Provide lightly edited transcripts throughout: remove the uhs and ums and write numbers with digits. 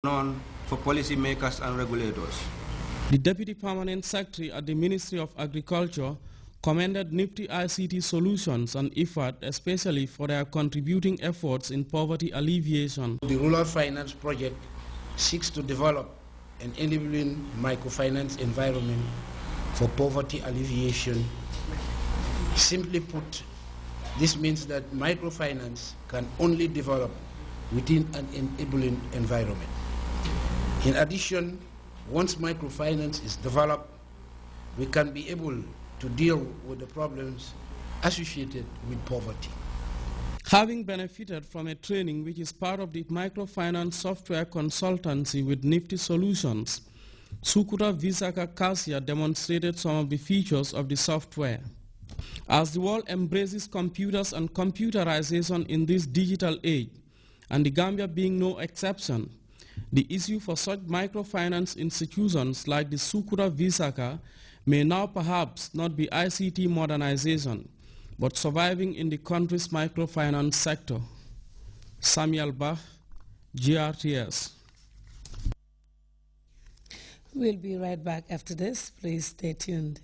known for policymakers and regulators. The Deputy Permanent Secretary at the Ministry of Agriculture commended Nifty ICT Solutions and IFAD especially for their contributing efforts in poverty alleviation. The Rural Finance Project seeks to develop an enabling microfinance environment for poverty alleviation. Simply put, this means that microfinance can only develop within an enabling environment. In addition, once microfinance is developed, we can be able to deal with the problems associated with poverty. Having benefited from a training which is part of the microfinance software consultancy with Nifty Solutions, Sukuta Visaka Kasia demonstrated some of the features of the software. As the world embraces computers and computerization in this digital age, and the Gambia being no exception, the issue for such microfinance institutions like the Sukuta Visaka may now perhaps not be ICT modernization, but surviving in the country's microfinance sector. Samuel Bach, GRTS. We'll be right back after this. Please stay tuned.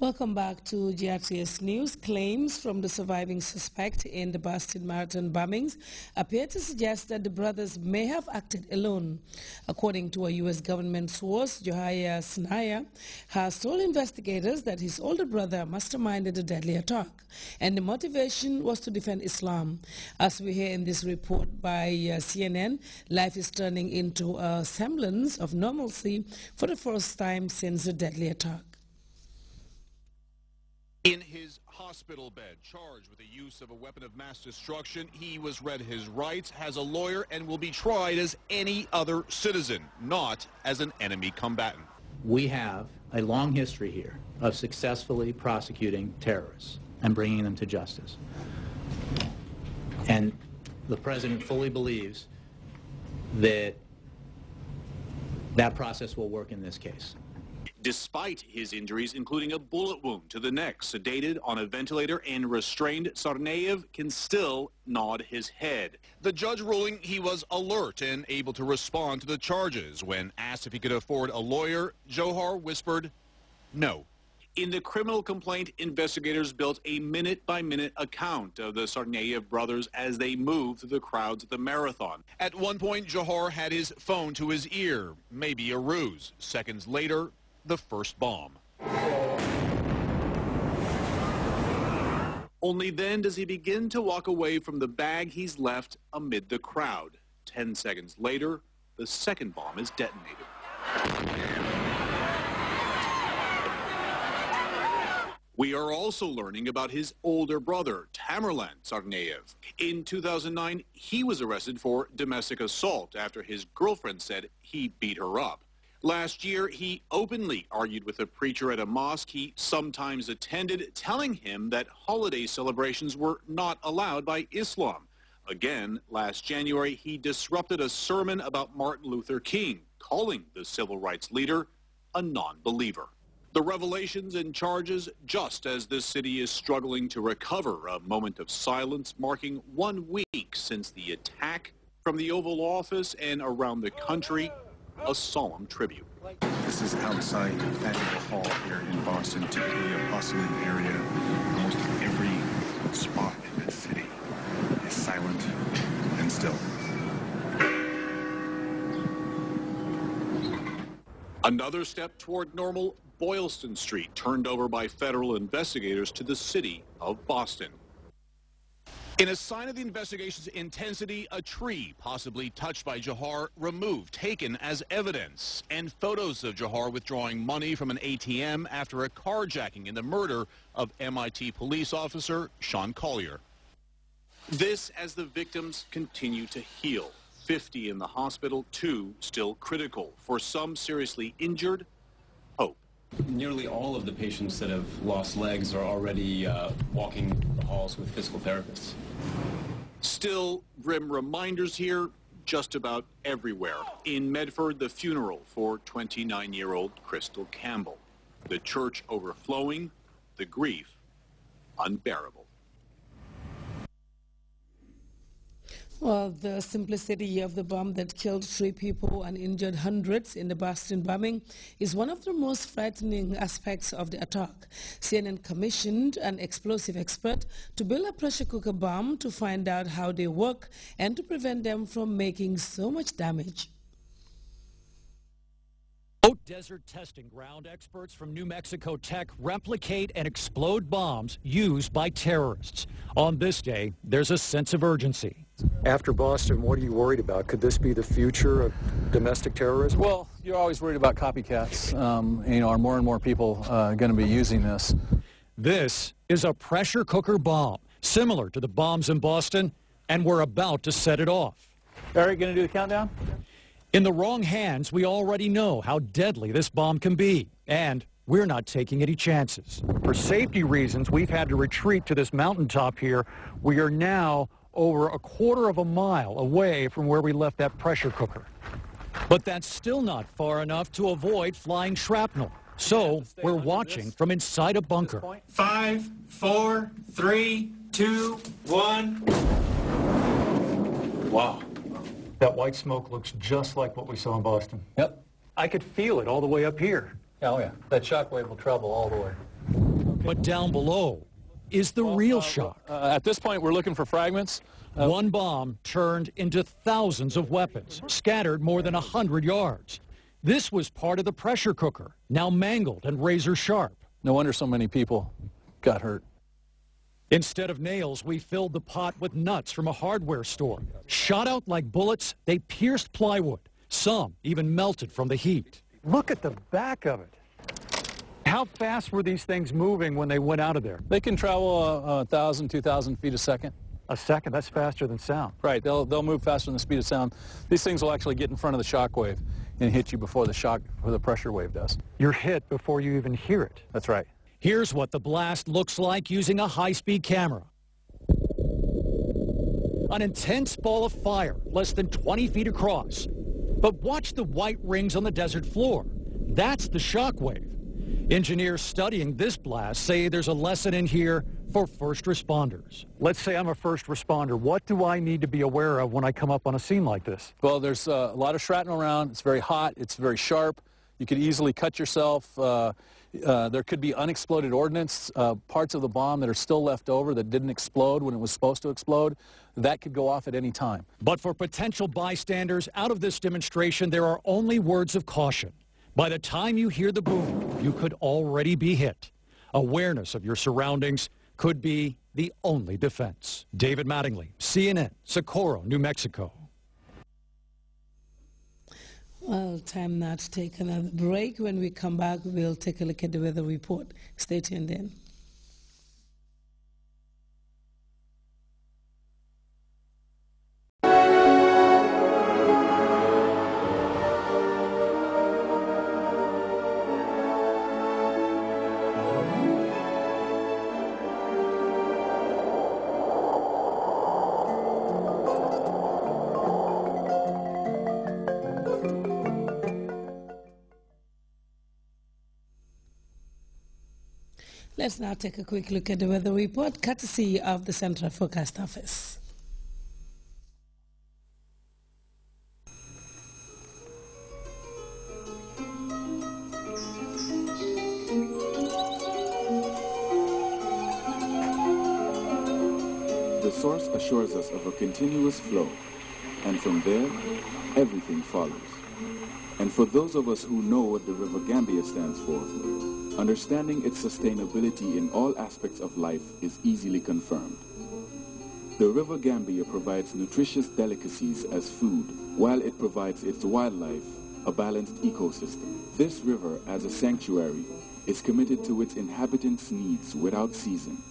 Welcome back to GRTS News. Claims from the surviving suspect in the Boston Marathon bombings appear to suggest that the brothers may have acted alone. According to a U.S. government source, Johaya Snaya has told investigators that his older brother masterminded the deadly attack, and the motivation was to defend Islam. As we hear in this report by CNN, life is turning into a semblance of normalcy for the first time since the deadly attack. In his hospital bed, charged with the use of a weapon of mass destruction, he was read his rights, has a lawyer, and will be tried as any other citizen, not as an enemy combatant. We have a long history here of successfully prosecuting terrorists and bringing them to justice. And the President fully believes that that process will work in this case. Despite his injuries, including a bullet wound to the neck, sedated on a ventilator and restrained, Tsarnaev can still nod his head. The judge ruling he was alert and able to respond to the charges. When asked if he could afford a lawyer, Johar whispered, no. In the criminal complaint, investigators built a minute-by-minute account of the Tsarnaev brothers as they moved through the crowds at the marathon. At one point, Johar had his phone to his ear, maybe a ruse. Seconds later, the first bomb. Only then does he begin to walk away from the bag he's left amid the crowd. 10 seconds later, the second bomb is detonated. We are also learning about his older brother, Tamerlan Tsarnaev. In 2009, he was arrested for domestic assault after his girlfriend said he beat her up. Last year, he openly argued with a preacher at a mosque he sometimes attended, telling him that holiday celebrations were not allowed by Islam. Again, last January, he disrupted a sermon about Martin Luther King, calling the civil rights leader a non-believer. The revelations and charges, just as this city is struggling to recover, a moment of silence marking 1 week since the attack. From the Oval Office and around the country, a solemn tribute. This is outside Fashionable Hall here in Boston, typically a bustling area. Almost every spot in the city is silent and still. Another step toward normal, Boylston Street turned over by federal investigators to the city of Boston. In a sign of the investigation's intensity, a tree possibly touched by Jahar removed, taken as evidence, and photos of Jahar withdrawing money from an ATM after a carjacking and the murder of MIT police officer Sean Collier. This as the victims continue to heal. 50 in the hospital, 2 still critical. For some seriously injured, hope. Nearly all of the patients that have lost legs are already walking the halls with physical therapists. Still, grim reminders here just about everywhere. In Medford, the funeral for 29-year-old Crystal Campbell. The church overflowing, the grief unbearable. Well, the simplicity of the bomb that killed 3 people and injured hundreds in the Boston bombing is one of the most frightening aspects of the attack. CNN commissioned an explosive expert to build a pressure cooker bomb to find out how they work and to prevent them from making so much damage. Desert testing ground experts from New Mexico Tech replicate and explode bombs used by terrorists. On this day, there's a sense of urgency. After Boston, what are you worried about? Could this be the future of domestic terrorism? Well, you're always worried about copycats. Are more and more people going to be using this? This is a pressure cooker bomb, similar to the bombs in Boston, and we're about to set it off. Eric, going to do the countdown? In the wrong hands, we already know how deadly this bomb can be, and we're not taking any chances. For safety reasons, we've had to retreat to this mountaintop here. We are now over a quarter of a mile away from where we left that pressure cooker. But that's still not far enough to avoid flying shrapnel. So we're watching from inside a bunker. 5, 4, 3, 2, 1. Wow. That white smoke looks just like what we saw in Boston. Yep. I could feel it all the way up here. Oh, yeah. That shockwave will travel all the way. But down below is the real shock. At this point, we're looking for fragments. One bomb turned into thousands of weapons, scattered more than 100 yards. This was part of the pressure cooker, now mangled and razor sharp. No wonder so many people got hurt. Instead of nails, we filled the pot with nuts from a hardware store. Shot out like bullets, they pierced plywood. Some even melted from the heat. Look at the back of it. How fast were these things moving when they went out of there? They can travel 1,000, 2,000 feet a second. A second? That's faster than sound. Right. They'll move faster than the speed of sound. These things will actually get in front of the shock wave and hit you before the pressure wave does. You're hit before you even hear it. That's right. Here's what the blast looks like using a high-speed camera. An intense ball of fire, less than 20 feet across. But watch the white rings on the desert floor. That's the shock wave. Engineers studying this blast say there's a lesson in here for first responders. Let's say I'm a first responder. What do I need to be aware of when I come up on a scene like this? Well, there's a lot of shrapnel around. It's very hot. It's very sharp. You could easily cut yourself. There could be unexploded ordnance, parts of the bomb that are still left over that didn't explode when it was supposed to explode. That could go off at any time. But for potential bystanders out of this demonstration, there are only words of caution. By the time you hear the boom, you could already be hit. Awareness of your surroundings could be the only defense. David Mattingly, CNN, Socorro, New Mexico. Well, time now to take another break. When we come back, we'll take a look at the weather report. Stay tuned in. Let's now take a quick look at the weather report, courtesy of the Central Forecast Office. The source assures us of a continuous flow, and from there, everything follows. And for those of us who know what the River Gambia stands for, understanding its sustainability in all aspects of life is easily confirmed. The River Gambia provides nutritious delicacies as food, while it provides its wildlife a balanced ecosystem. This river, as a sanctuary, is committed to its inhabitants' needs without ceasing.